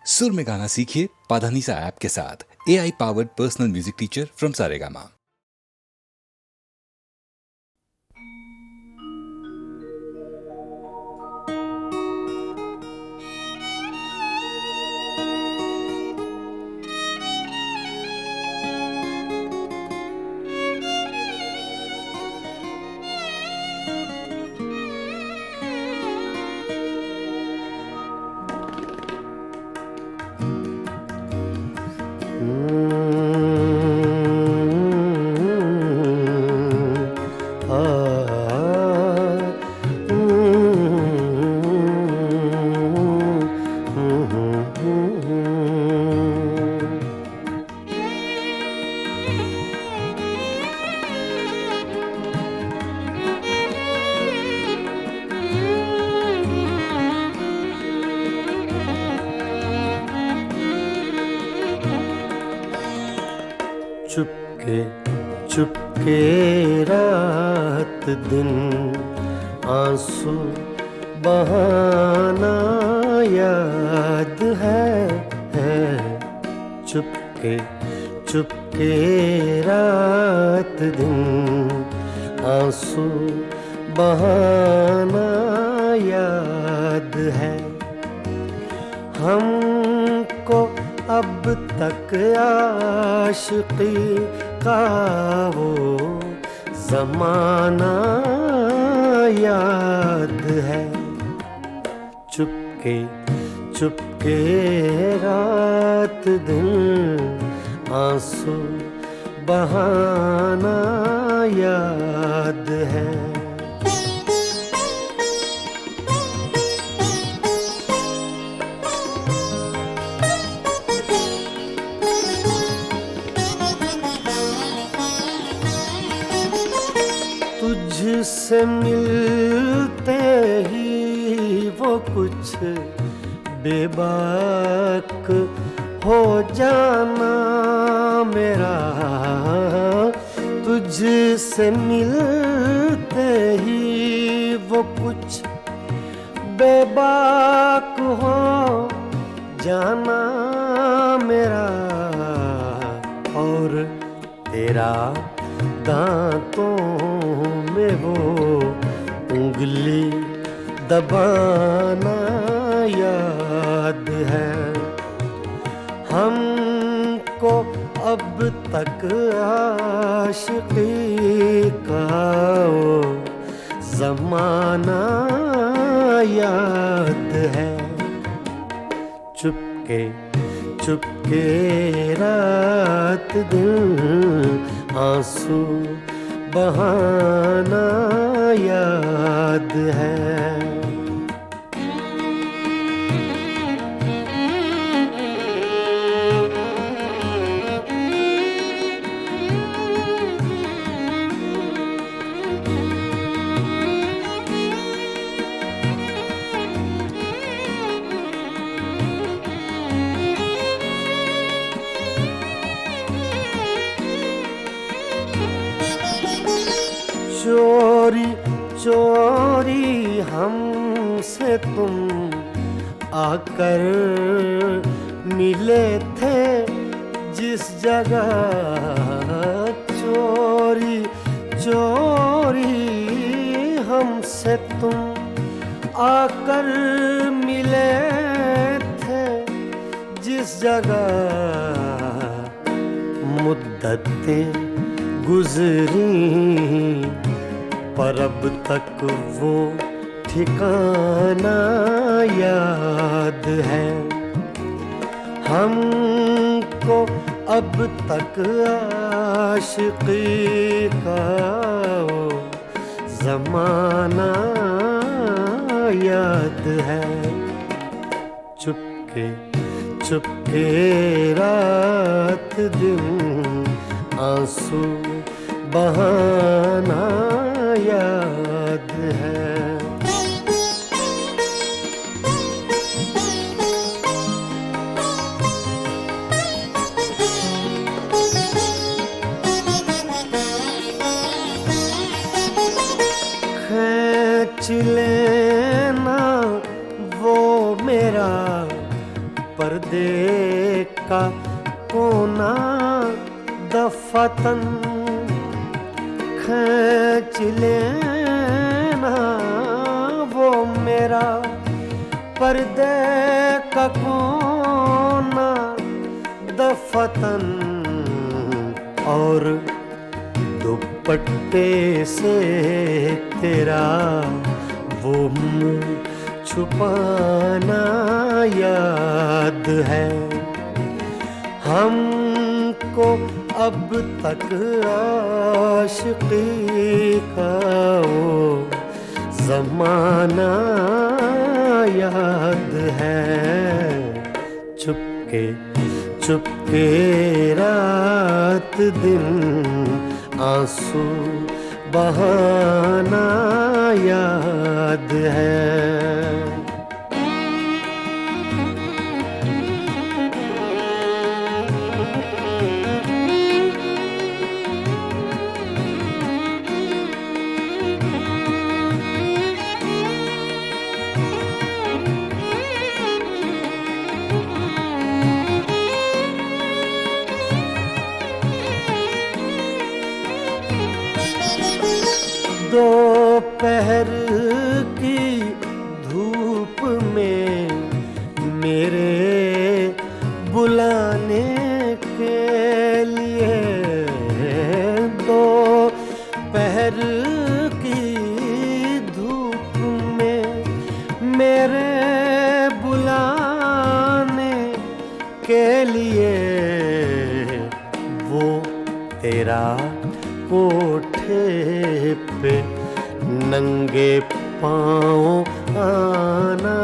सुर में गाना सीखिए पाधानीसा ऐप के साथ। AI powered personal music teacher from Saregama. Chupke Chupke रात दिन आंसू बहाना याद है। चुपके चुपके रात दिन आंसू बहाना याद है। हमको अब तक आशिकी का वो ज़माना याद है। चुपके चुपके रात दिन आंसू बहाना याद है। तुझसे मिलते ही वो कुछ बेबाक हो जाना मेरा। तुझसे मिलते ही वो कुछ बेबाक हो जाना मेरा। और तेरा दांतों में वो उंगली दबाना याद है। हमको अब तक आशिकी का वो ज़माना याद है। चुपके चुपके रात दिन आंसू बहाना याद है। चोरी चोरी हमसे तुम आकर मिले थे जिस जगह। चोरी चोरी हमसे तुम आकर मिले थे जिस जगह। मुद्दतें गुजरी पर अब तक वो ठिकाना याद है। हमको अब तक आशिकी का वो ज़माना याद है। चुपके चुपके रात दिन आंसू बहाना याद है। खींच लेना वो मेरा पर्दे का कोना दफातन खींच लेना वो मेरा पर्दे का कोना दफातन और दुपट्टे से तेरा वो मुंह छुपाना याद है। हमको अब तक आशिकी का वो ज़माना याद है। चुपके चुपके रात दिन आंसू बहाना याद है। दोपहर की धूप में मेरे बुलाने के लिए, दोपहर की धूप में मेरे बुलाने के लिए वो तेरा कोठे पे नंगे पाँव आना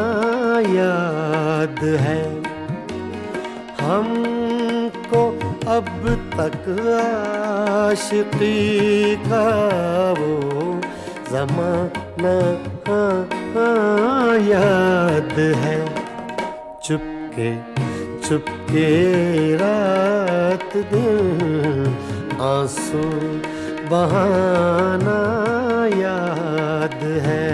याद है। हमको अब तक आशिकी का वो ज़माना याद है। चुपके चुपके रात दिन आंसू बहाना याद है।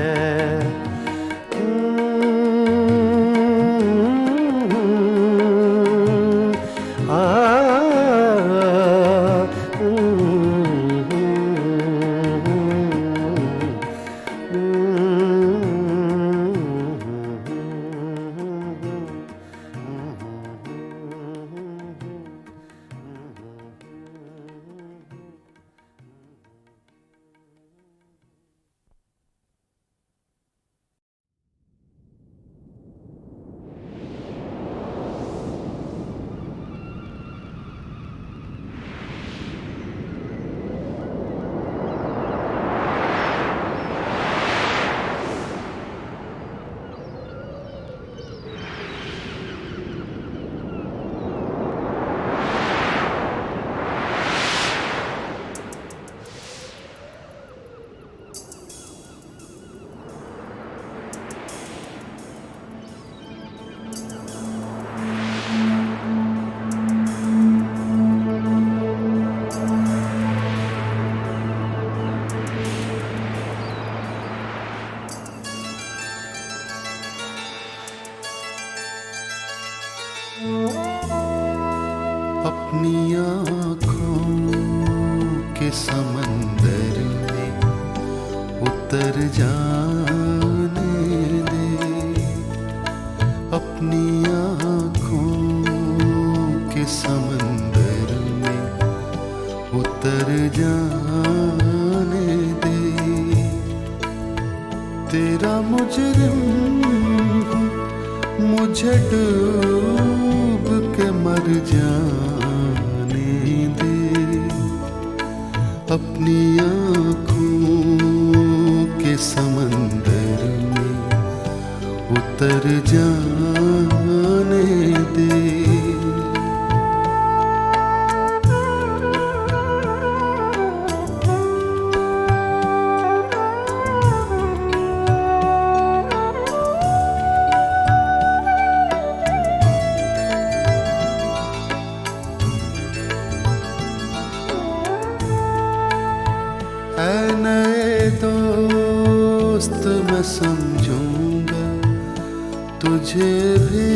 अपनी आँखों के समंदर में उतर जाने दे, अपनी आँखों के समंदर में उतर जाने दे। तेरा मुजरिम हूँ, मुझे डूब के मर जाने दे, अपनी आँखों के समंदर में उतर जाने दे। ऐ नए दोस्त मैं समझूंगा तुझे भी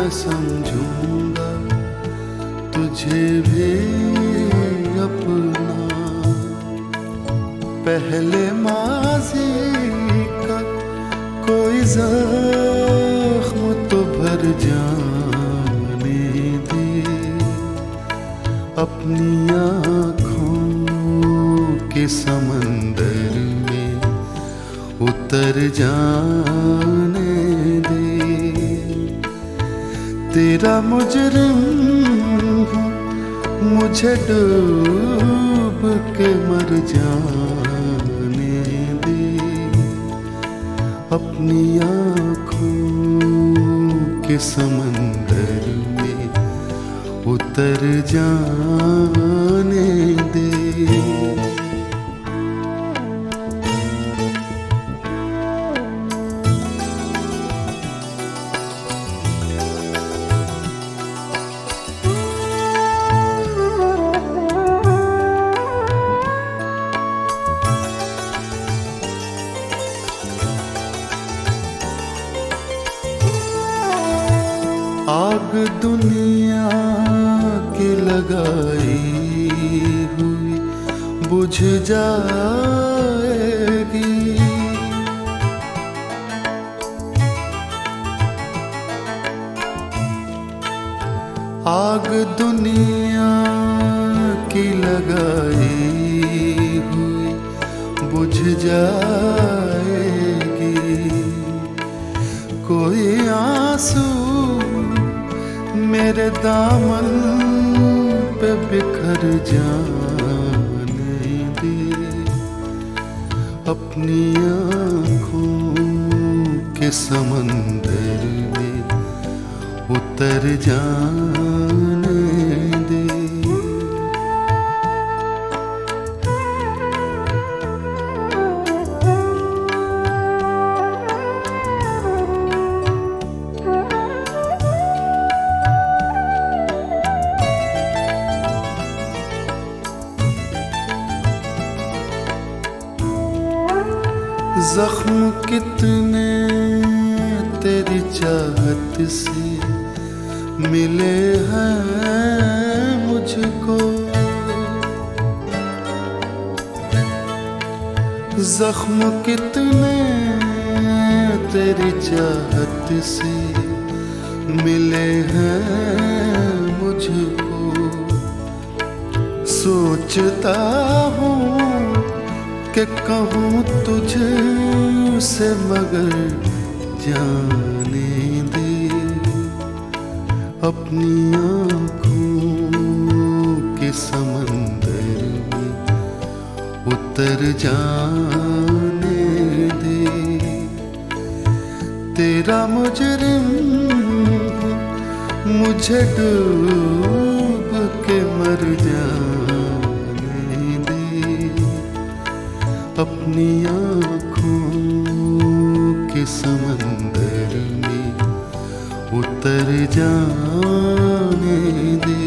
मैं समझूंगा तुझे भी अपना। पहले माज़ी का कोई ज़ख्म तो भर जाने दे, अपनी आँखों के समंदर में उतर जाने दे। तेरा मुजरिम हूँ, मुझे डूब के मर जाने दे, अपनी आँखों के समंदर में उतर जाने दे। आग दुनिया की लगाई हुई बुझ जाएगी, आग दुनिया की लगाई हुई बुझ जाएगी। कोई आंसू मेरे दामन पे बिखर जाने दे, अपनी आँखों के समंदर में उतर जाने दे। जख्म कितने तेरी चाहत से मिले हैं मुझको, जख्म कितने तेरी चाहत से मिले हैं मुझको। सोचता हूँ कि कहूँ तुझसे मगर जाने दे, अपनी आँखों के समंदर में उतर जाने दे। तेरा मुजरिम हूँ, मुझे डूब के मर जाने दे, अपनी आँखों के समंदर में उतर जाने दे।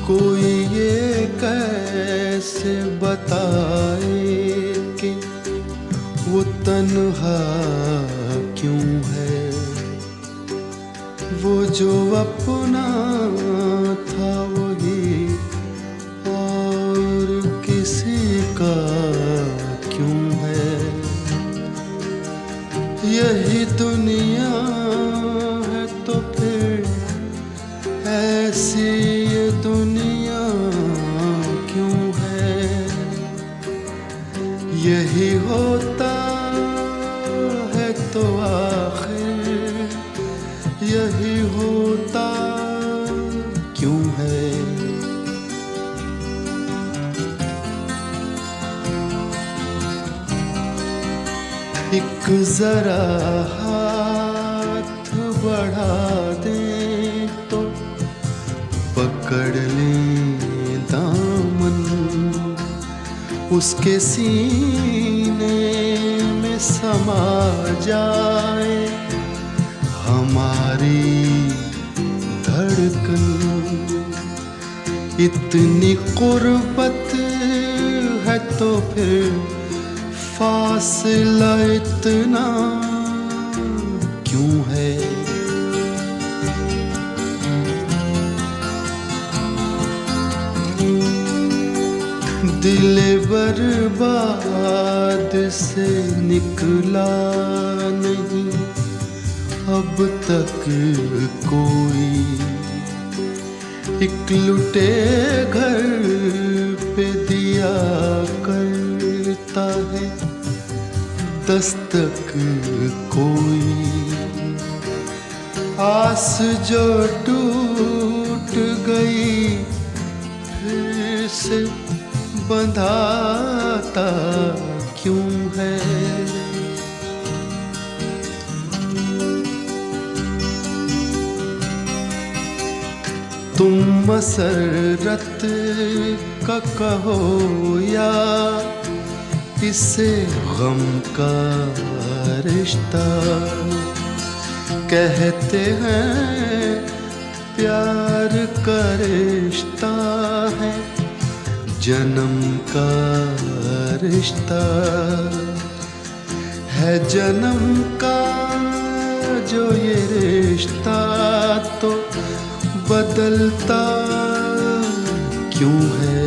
कोई ये कैसे बताए कि वो तन्हा क्यों है, वो जो अपना था वही और किसी का क्यों है। यही दुनिया है तो फिर ऐसी ये दुनिया क्यों है। यही होता एक जरा हाथ बढ़ा दे तो पकड़ ले दामन, उसके सीने में समा जाए हमारी धड़कन। इतनी कुर्बत है तो फिर फासला इतना क्यों है? दिल बर्बाद से निकला नहीं अब तक कोई, एक लुटे घर पे दिया करता है दस्तक कोई। आस जो टूट गई फिर से बंधाता क्यों है? तुम मसरत का कहो या इससे गम का रिश्ता, कहते हैं प्यार का रिश्ता है जन्म का रिश्ता, है जन्म का जो ये रिश्ता तो बदलता क्यों है?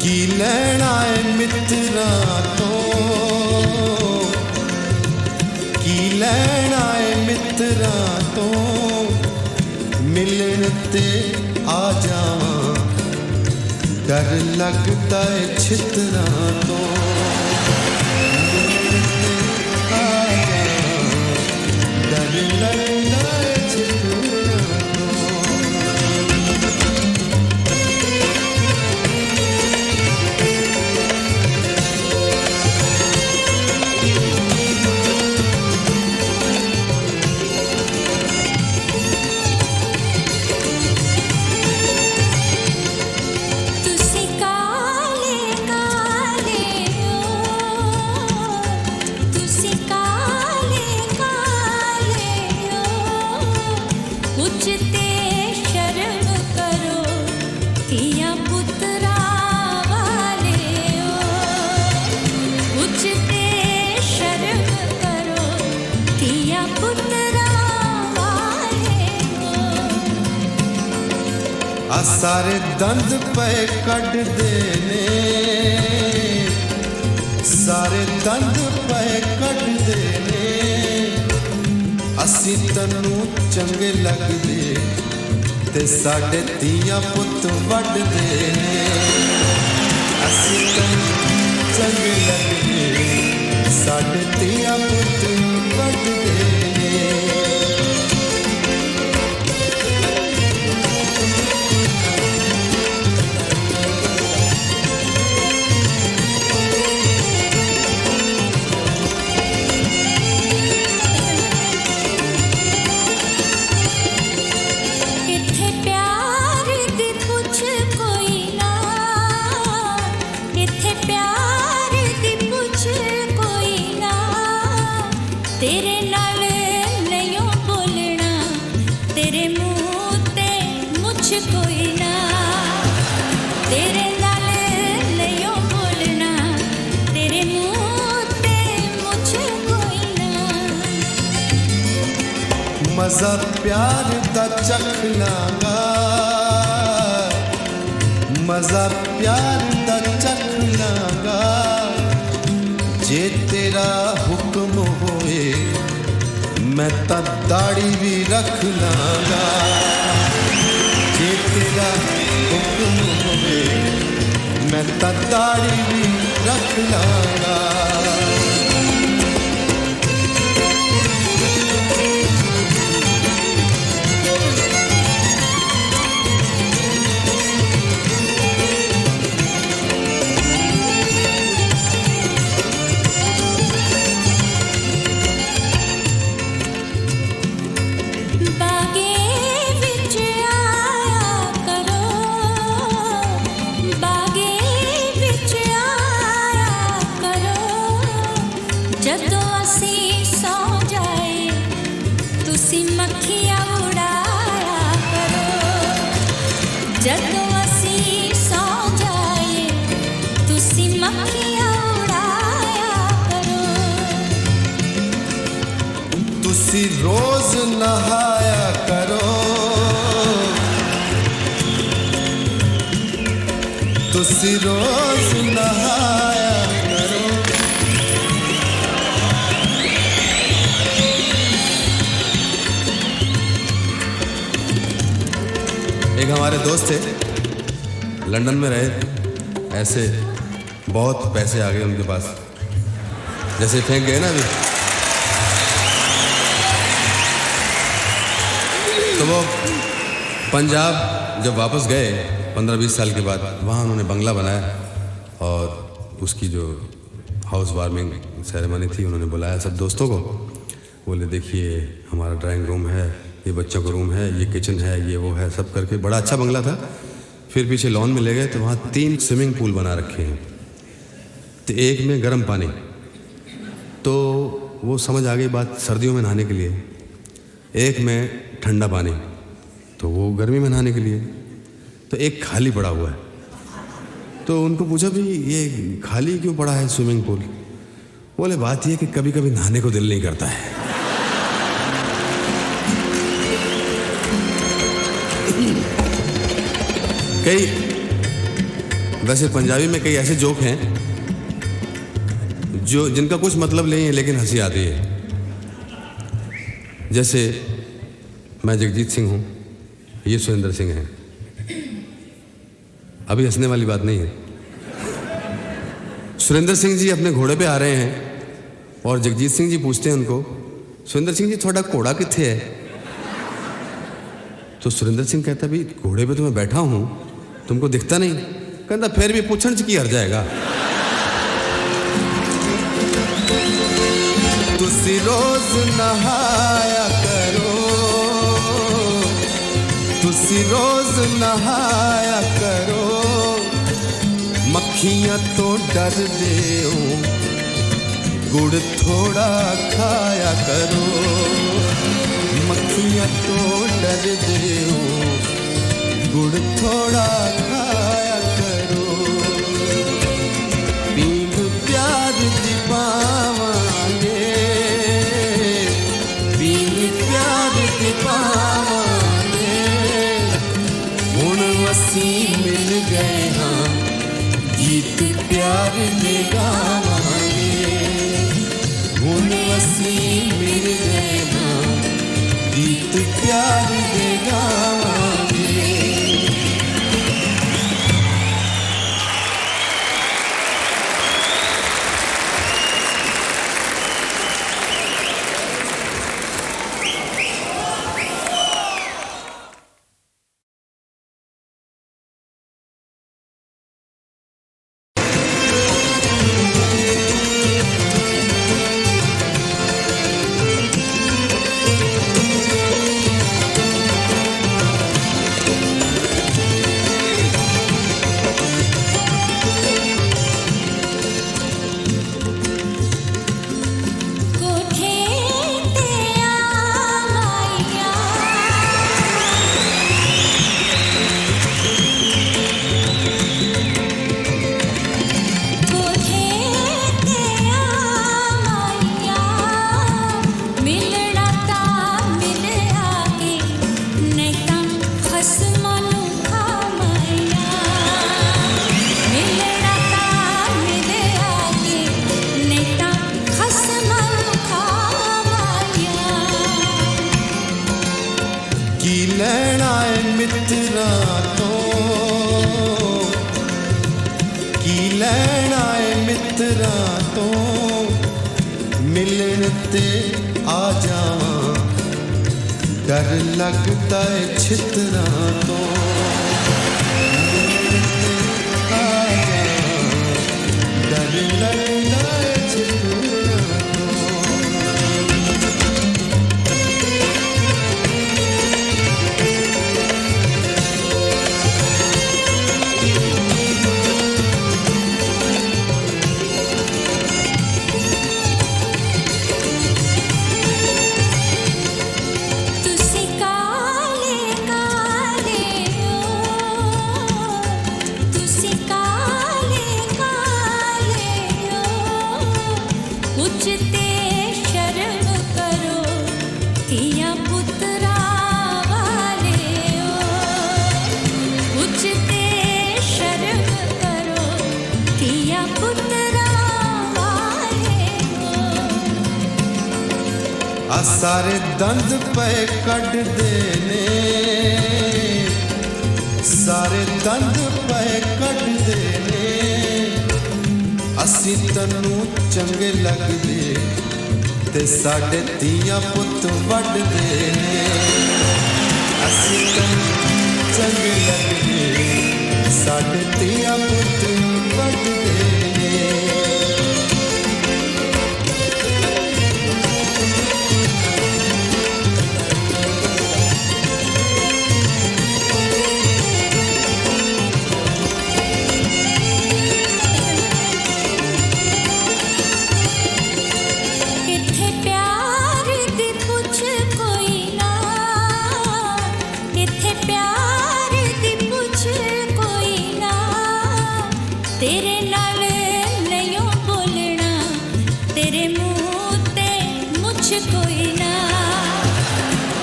की लैना है मित्रा तो की लैना है मित्रा तो मिलन ते आ जावां डर लगता है छितरा तो डर लगता है छितरा तो तुसी काले काले ओ तुसी काले काले ओ उचते शर्म करो किया पुत्रा वाले ओ उचते शर्म करो किया पुत्रा वाले ओ आ सारे दंद पे कट देने सारे दंद पे कट देने असी तन्नू चंगे लगदे ते साडे धीआं पुत्त वड देने असी तन्नू चंगे लगदे साडे धीआं पुत्त वड देने इत्थे प्यार दी पुछ कोई ना इत्थे प्यार दी पुछ कोई ना तेरे नाल नहीं बोलना तेरे मुंह ते मुछ कोई ना तेरे नाल नहीं बोलना तेरे मुंह ते मुछ कोई ना मजा प्यार दा चख लांगा मजा प्यार दा चख लांगा जे तेरा हुक्म होए मैं ता दाढ़ी भी रख लांगा जे तेरा हुक्म होए मैं ता दाढ़ी भी रख लांगा बागे विच आया करो बागे विच आया करो जदों असी सौ जाए तुसी मक्खियां उड़ाया करो जदों असी सौ जाए तुसी मक्खियां उड़ाया करो तुसी रोज नहाया करो तुसी रोज नहाया करो एक हमारे दोस्त थे लंदन में रहे ऐसे बहुत पैसे आ गए उनके पास जैसे फेंक गए ना अभी तो वो पंजाब जब वापस गए 15-20 साल के बाद वहाँ उन्होंने बंगला बनाया और उसकी जो हाउस वार्मिंग सेरेमनी थी उन्होंने बुलाया सब दोस्तों को बोले देखिए हमारा ड्राइंग रूम है ये बच्चों का रूम है ये किचन है ये वो है सब करके बड़ा अच्छा बंगला था फिर पीछे लॉन में ले गए तो वहाँ 3 स्विमिंग पूल बना रखे हैं तो एक में गर्म पानी तो वो समझ आ गई बात सर्दियों में नहाने के लिए एक में ठंडा पानी तो वो गर्मी में नहाने के लिए तो एक खाली पड़ा हुआ है तो उनको पूछा भी ये खाली क्यों पड़ा है स्विमिंग पूल बोले बात ये कि कभी कभी नहाने को दिल नहीं करता है कई वैसे पंजाबी में कई ऐसे जोक हैं जो जिनका कुछ मतलब नहीं है लेकिन हंसी आती है। जैसे मैं जगजीत सिंह हूँ, ये सुरेंद्र सिंह हैं। अभी हंसने वाली बात नहीं है। सुरेंद्र सिंह जी अपने घोड़े पे आ रहे हैं और जगजीत सिंह जी पूछते हैं उनको, सुरेंद्र सिंह जी थोड़ा घोड़ा किथे है? तो सुरेंद्र सिंह कहता भी घोड़े पे तो मैं बैठा हूँ, तुमको दिखता नहीं? कहता फिर भी पूछण च की हर जाएगा। तुसी रोज नहाया करो, तुसी रोज नहाया करो, मक्खियां तो डर दे हो, गुड़ थोड़ा खाया करो, मक्खियां तो डर दे हो, गुड़ थोड़ा खाया करो, पींग प्यार दी पावांगे, पींग प्यार दी पावांगे, हुण असी मिल गए हाँ, गीत प्यार दे गावांगे, हुण असी मिल गए हाँ, गीत प्यार दे गावांगे। डर लगता है छितना तो डर लगता है छितना सारे दंद पे कट देने, सारे दंद पे कट देने, असी तनू चंगे लगदे ते साडे धीआं पुत वड देने, असी तनू चंगे लगदे साडे धीआं पुत वड देने।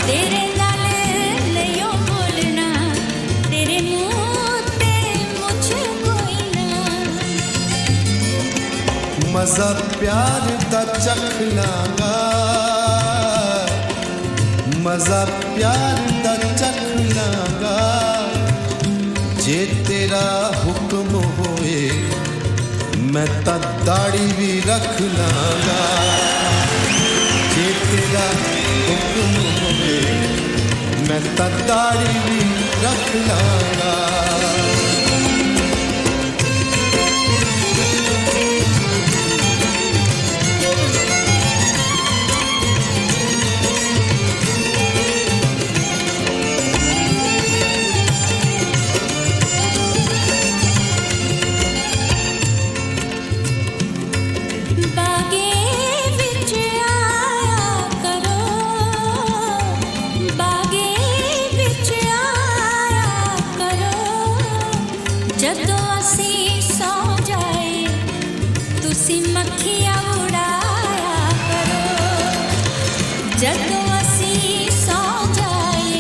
तेरे नाल नहीं बोलना, तेरे मुंह ते मुझ कोई ना। मजा प्यार दा चख लांगा, मजा प्यार दा चख लांगा, जे तेरा हुक्म होए मैं ता दाढ़ी भी रख लांगा, जे तेरा हुक्म होए मैं ता दाढ़ी भी रख लांगा। ਜਦੋਂ ਅਸੀਂ ਸੌ ਜਾਏ ਤੁਸੀਂ ਮੱਖੀਆਂ ਉਡਾਇਆ ਕਰੋ, ਜਦੋਂ ਅਸੀਂ ਸੌ ਜਾਏ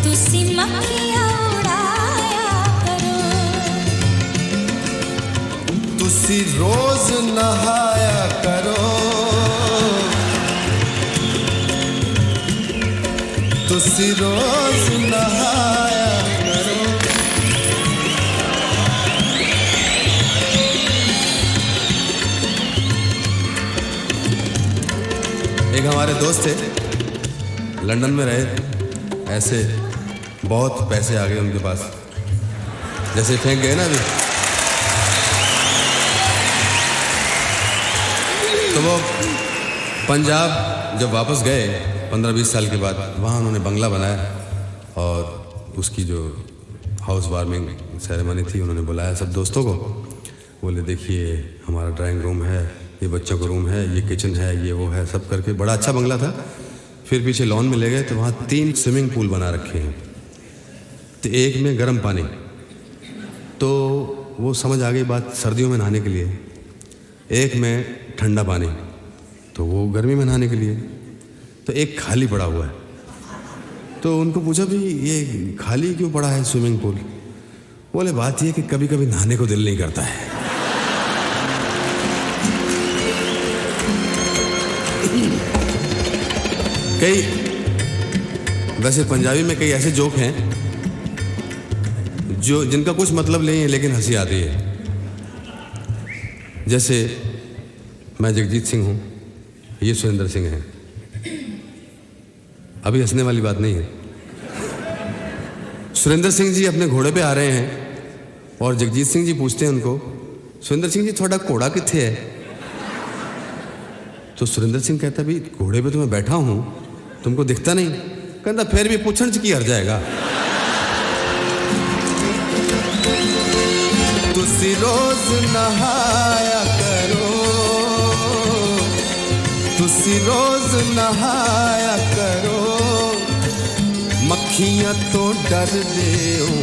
ਤੁਸੀਂ ਮੱਖੀਆਂ ਉਡਾਇਆ ਕਰੋ, ਤੁਸੀਂ ਰੋਜ਼ ਨਹਾਇਆ ਕਰੋ, ਤੁਸੀਂ ਰੋਜ਼ ਨਹਾਇਆ करो। एक हमारे दोस्त थे, लंदन में रहे, ऐसे बहुत पैसे आ गए उनके पास, जैसे फेंक गए ना अभी, तो वो पंजाब जब वापस गए 15-20 साल के बाद, वहाँ उन्होंने बंगला बनाया और उसकी जो हाउस वार्मिंग सेरेमनी थी उन्होंने बुलाया सब दोस्तों को, बोले देखिए हमारा ड्राइंग रूम है, ये बच्चों का रूम है, ये किचन है, ये वो है, सब करके बड़ा अच्छा बंगला था। फिर पीछे लॉन में ले गए तो वहाँ 3 स्विमिंग पूल बना रखे हैं, तो एक में गर्म पानी, तो वो समझ आ गई बात सर्दियों में नहाने के लिए, एक में ठंडा पानी तो वो गर्मी में नहाने के लिए, तो एक खाली पड़ा हुआ है। तो उनको पूछा भी ये खाली क्यों पड़ा है स्विमिंग पूल? बोले बात ये कि कभी कभी नहाने को दिल नहीं करता है। कई वैसे पंजाबी में कई ऐसे जोक हैं जो जिनका कुछ मतलब नहीं है लेकिन हंसी आती है। जैसे मैं जगजीत सिंह हूँ, ये सुरेंद्र सिंह हैं, अभी हंसने वाली बात नहीं है। सुरेंद्र सिंह जी अपने घोड़े पे आ रहे हैं और जगजीत सिंह जी पूछते हैं उनको, सुरेंद्र सिंह जी थोड़ा घोड़ा किथे है? तो सुरेंद्र सिंह कहता भी घोड़े पे तो मैं बैठा हूँ, तुमको दिखता नहीं? कहता फिर भी पूछण च की हर जाएगा। तुसी रोज नहाया करो, तुसी रोज नहाया करो, मक्खियां तो डर दे हो,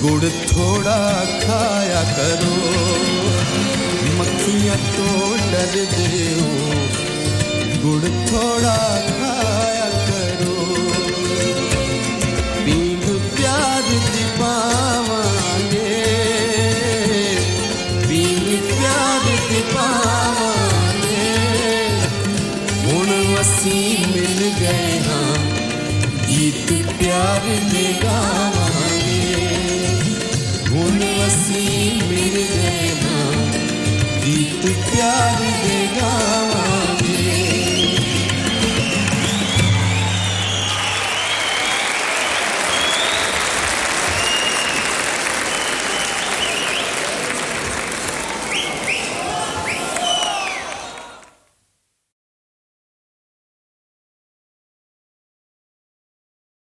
गुड़ थोड़ा खाया करो, मक्खियां तो डर दे हो, गुड़ थोड़ा खाया करो। पींग प्यार दी पावांगे, पींग प्यार दी पावांगे, हुण असीं मिल गए हाँ, गीत प्यार दे गा